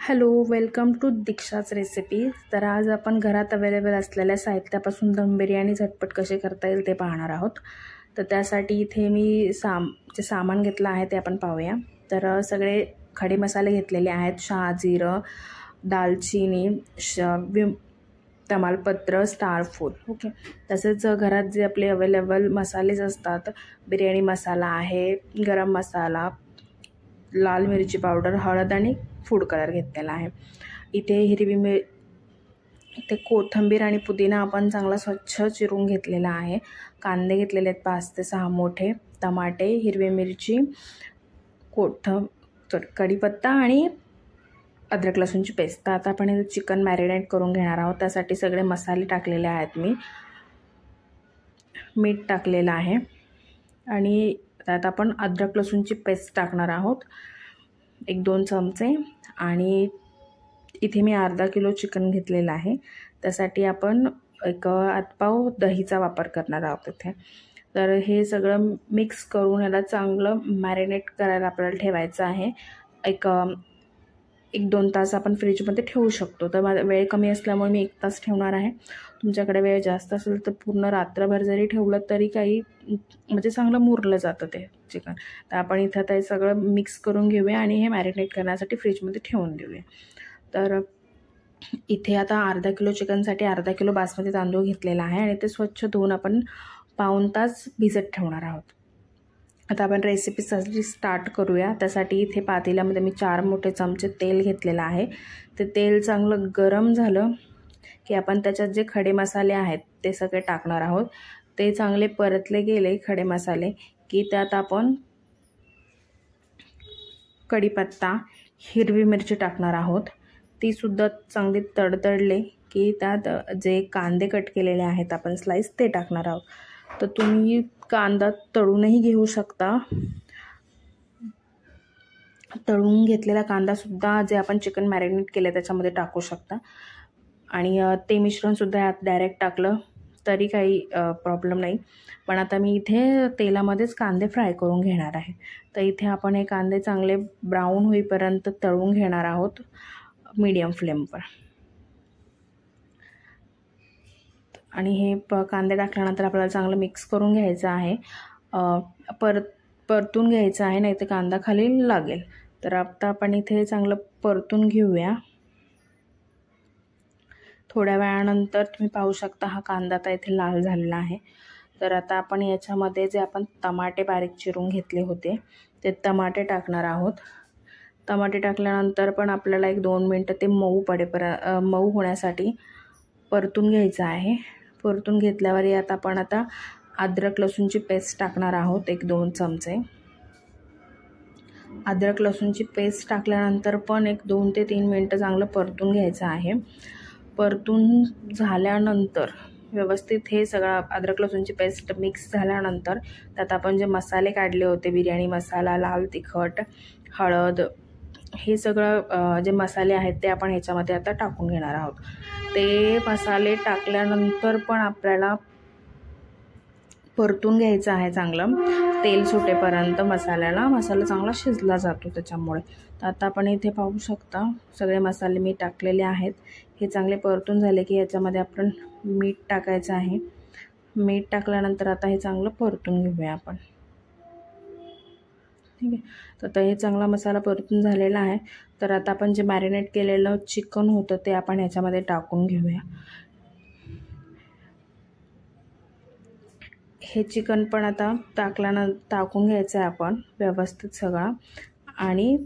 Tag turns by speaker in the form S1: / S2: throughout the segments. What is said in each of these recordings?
S1: Hello, welcome to दीक्षाच recipe. तर आज आपण घरात अवेलेबल असलेल्या साहित्यापासून दम बिर्याणी झटपट कशी करता येईल ते पाहणार आहोत. तर त्यासाठी इथे मी जे सामान घेतलं आहे ते आपण पाहूया. तर सगळे खडे मसाले घेतलेले आहेत. शहाजिरं, दालचिनी, तमालपत्र, स्टारफूल. ओके. तसेच घरात जे आपले अवेलेबल मसालेच असतात, बिर्याणी मसाला आहे, गरम मसाला, लाल मिरची पावडर, हळद आणि फूड कलर घेतलेला आहे. इथे इथे कोथिंबीर आणि पुदिना आपण चांगला स्वच्छ चिरून घेतलेला आहे. कांदे घेतलेले आहेत 5 ते 6 मोठे, टमाटे, हिरवी मिरची, कढीपत्ता आणि अद्रक लसूणची पेस्ट. आता आपण हे चिकन मॅरिनेट करून घेणार आहोत. त्यासाठी सगळे मसाले टाकलेले आहेत. मीठ टाकलेलं आहे आणि त्यात आपण अद्रक लसूणची पेस्ट टाकणार आहोत 1-2 चमचे. आणि इथे मी अर्धा किलो चिकन घेतलेलं आहे. त्यासाठी आपण एक आतपाव दहीचा वापर करणार आहोत इथे. तर हे सगळं मिक्स करून याला चांगलं मॅरिनेट करायला आपल्याला ठेवायचं आहे. 1-2 तास आपण फ्रीजमध्ये ठेवू शकतो. तर माझा वेळ कमी असल्यामुळे मी 1 तास ठेवणार आहे. तुमच्याकडे वेळ जास्त असेल तर पूर्ण रात्रभर जरी ठेवलं तरी काही म्हणजे चांगलं मुरलं जातं ते चिकन. तर आपण इथं ते सगळं मिक्स करून घेऊया आणि हे मॅरिनेट करण्यासाठी फ्रीजमध्ये ठेवून देऊया. तर इथे आता अर्धा किलो चिकनसाठी अर्धा किलो बासमती तांदूळ घेतलेला आहे आणि ते स्वच्छ धुवून आपण पाऊण तास भिजत ठेवणार आहोत. आता आपण रेसिपीसाठी स्टार्ट करूया. त्यासाठी इथे पातेल्यामध्ये मी 4 मोठे चमचे तेल घेतलेलं आहे. ते तेल चांगलं गरम झालं की आपण त्याच्यात जे खडे मसाले आहेत ते सगळे टाकणार आहोत. ते चांगले परतले गेले खडे मसाले की त्यात आपण कढीपत्ता, हिरवी मिरची टाकणार आहोत. ती सुद्धा चांगली तडतडले की त्यात जे कांदे कट केलेले आहेत आपण स्लाइस ते टाकणार आहोत. तर तुम्ही कांदा तळूनही घेऊ शकता. तळून घेतलेला कांदासुद्धा जे आपण चिकन मॅरिनेट केलं त्याच्यामध्ये टाकू शकता आणि ते मिश्रणसुद्धा यात डायरेक्ट टाकलं तरी काही प्रॉब्लेम नाही. पण आता मी इथे तेलामध्येच कांदे फ्राय करून घेणार आहे. तर इथे आपण हे कांदे चांगले ब्राऊन होईपर्यंत तळून घेणार आहोत मीडियम फ्लेमवर. आणि हे कांदे टाकल्यानंतर आपल्याला चांगलं मिक्स करून घ्यायचं आहे. परतून घ्यायचं आहे, नाही तर कांदा खाली लागेल. तर आता आपण इथे चांगलं परतून घेऊया. थोड्या वेळानंतर तुम्ही पाहू शकता हा कांदा आता इथे लाल झालेला आहे. तर आता आपण याच्यामध्ये जे आपण टमाटे बारीक चिरून घेतले होते ते टमाटे टाकणार आहोत. टमाटे टाकल्यानंतर पण आपल्याला 1-2 मिनटं ते मऊ होण्यासाठी परतून घ्यायचं आहे. परतून घेतल्यावर यात आपण आता अद्रक लसूणची पेस्ट टाकणार आहोत 1-2 चमचे. अद्रक लसूणची पेस्ट टाकल्यानंतर पण 2 ते 3 मिनटं चांगलं परतून घ्यायचं आहे. परतून झाल्यानंतर व्यवस्थित हे सगळं अद्रक लसूणची पेस्ट मिक्स झाल्यानंतर त्यात आपण जे मसाले काढले होते, बिर्याणी मसाला, लाल तिखट, हळद, हे सगळं जे मसाले आहेत ते आपण ह्याच्यामध्ये आता टाकून घेणार आहोत. ते मसाले टाकल्यानंतर पण आपल्याला परतून घ्यायचं आहे चांगलं तेल सुटेपर्यंत. मसाला चांगला शिजला जातो त्याच्यामुळे. तर आता आपण इथे पाहू शकता सगळे मसाले मी टाकलेले आहेत. हे चांगले परतून झाले की याच्यामध्ये आपण मीठ टाकायचं आहे. मीठ टाकल्यानंतर आता हे चांगलं परतून घेऊया आपण. ठीक आहे. तर आता हे चांगला मसाला परतून झालेला आहे. तर आता आपण जे मॅरिनेट केलेलं चिकन होतं ते आपण ह्याच्यामध्ये टाकून घेऊया. हे चिकन पण आता टाकून घ्यायचं आहे आपण व्यवस्थित सगळा आणि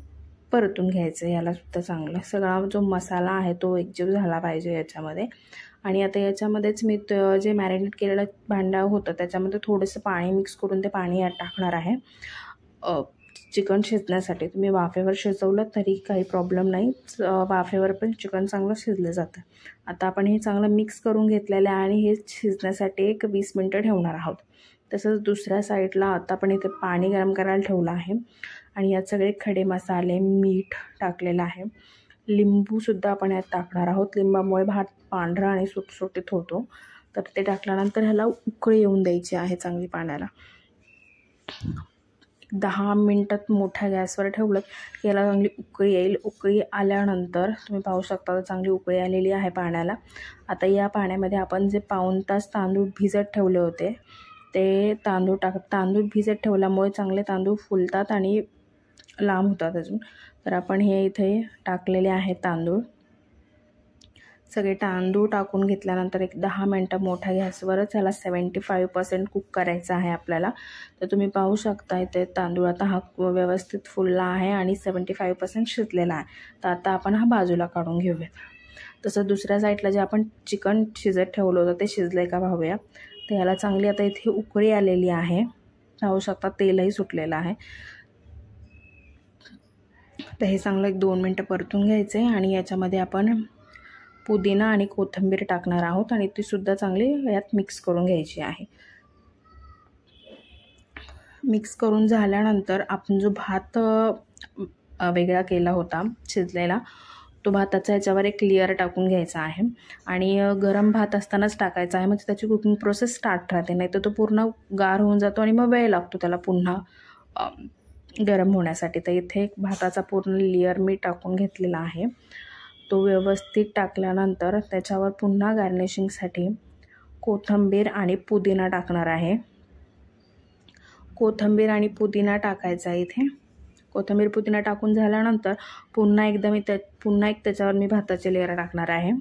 S1: परतून घ्यायचं आहे यालासुद्धा चांगलं. सगळा जो मसाला आहे तो एकजीव झाला पाहिजे याच्यामध्ये. आणि आता याच्यामध्येच मी जे मॅरिनेट केलेलं भांडं होतं त्याच्यामध्ये थोडंसं पाणी मिक्स करून ते पाणी यात टाकणार आहे चिकन शिजण्यासाठी. तुम्ही वाफेवर शिजवलं तरी काही प्रॉब्लेम नाही. वाफेवर पण चिकन चांगलं शिजलं जातं. आता आपण हे चांगलं मिक्स करून घेतलेलं आहे आणि हे शिजण्यासाठी 20 मिनटं ठेवणार आहोत. तसंच दुसऱ्या साईडला आता आपण इथे पाणी गरम करायला ठेवलं आहे आणि यात सगळे खडे मसाले, मीठ टाकलेलं आहे. लिंबूसुद्धा आपण यात टाकणार आहोत. लिंबामुळे भात पांढरा आणि सुटसुटीत होतो. तर ते टाकल्यानंतर ह्याला उकळी येऊन द्यायची आहे चांगली पाण्याला. 10 मिनटात मोठ्या गॅसवर ठेवलं की याला चांगली उकळी येईल. उकळी आल्यानंतर तुम्ही पाहू शकता चांगली उकळी आलेली आहे पाण्याला. आता या पाण्यामध्ये आपण जे पाऊण तास तांदूळ भिजत ठेवले होते ते तांदूळ भिजत ठेवल्यामुळे चांगले तांदूळ फुलतात आणि लांब होतात अजून. तर आपण हे इथे टाकलेले आहेत तांदूळ. सगळे तांदूळ टाकून घेतल्यानंतर एक 10 मिनटं मोठ्या गॅसवरच याला 75% कुक करायचं आहे आपल्याला. तर तुम्ही पाहू शकता इथे तांदूळ आता हा व्यवस्थित फुलला आहे आणि 75% शिजलेला आहे. तर आता आपण हा बाजूला काढून घेऊयात. तसं दुसऱ्या साईडला जे आपण चिकन शिजत ठेवलं होतं ते शिजले का पाहूया. तर याला चांगली आता इथे उकळी आलेली आहे. पाहू शकता तेलही सुटलेलं आहे. तर हे चांगलं 1-2 मिनटं परतून घ्यायचं आहे आणि याच्यामध्ये आपण पुदिना आणि कोथिंबीर टाकणार आहोत आणि ती सुद्धा चांगली यात मिक्स करून घ्यायची आहे. मिक्स करून झाल्यानंतर आपण जो भात वेगळा केला होता शिजलेला तो भाताचा याच्यावर एक लेयर टाकून घ्यायचा आहे आणि गरम भात असतानाच टाकायचा आहे. म्हणजे त्याची कुकिंग प्रोसेस स्टार्ट राहते. नाही तर तो पूर्ण गार होऊन जातो आणि मग वेळ लागतो त्याला पुन्हा गरम होण्यासाठी. तर इथे एक भाताचा पूर्ण लेयर मी टाकून घेतलेला आहे. तो व्यवस्थित टाकल्यानंतर त्याच्यावर पुन्हा गार्निशिंगसाठी कोथिंबीर आणि पुदिना टाकणार आहे. कोथिंबीर आणि पुदिना टाकायचा इथे. कोथिंबीर पुदिना टाकून झाल्यानंतर पुन्हा एक त्याच्यावर मी भाताची लेयर टाकणार आहे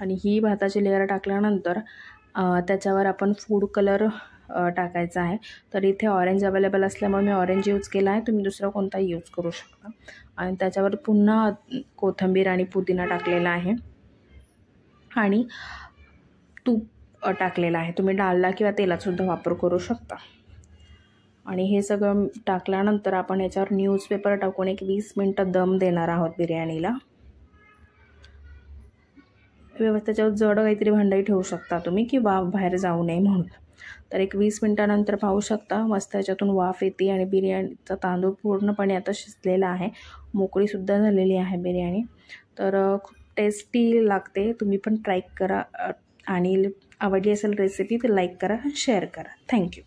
S1: आणि ही भाताची लेयर टाकल्यानंतर त्याच्यावर आपण फूड कलर टाकायचा आहे. तर इथे ऑरेंज अवेलेबल असल्यामुळे मी ऑरेंज यूज केला आहे. तुम्ही दुसरा कोणताही यूज करू शकता. आणि त्याच्यावर पुन्हा कोथिंबीर आणि पुदिना टाकलेला आहे आणि तूप टाकलेला आहे. तुम्ही डालडा किंवा तेलातसुद्धा वापर करू शकता. आणि हे सगळं टाकल्यानंतर आपण याच्यावर न्यूजपेपर टाकून एक 20 मिनटं दम देणार आहोत बिर्याणीला. व्यवस्थित त्याच्यावर जड काहीतरी भांडंही ठेवू शकता तुम्ही की वाफ बाहेर जाऊ नये म्हणून. तर एक 20 मिनटानंतर पाहू शकता मस्त याच्यातून वाफ येते आणि बिर्याणीचा तांदूळ पूर्णपणे आता शिजलेला आहे. मोकळीसुद्धा झालेली आहे बिर्याणी. तर खूप टेस्टी लागते. तुम्ही पण ट्राय करा आणि आवडली असेल रेसिपी तर लाईक करा, शेअर करा. थँक्यू.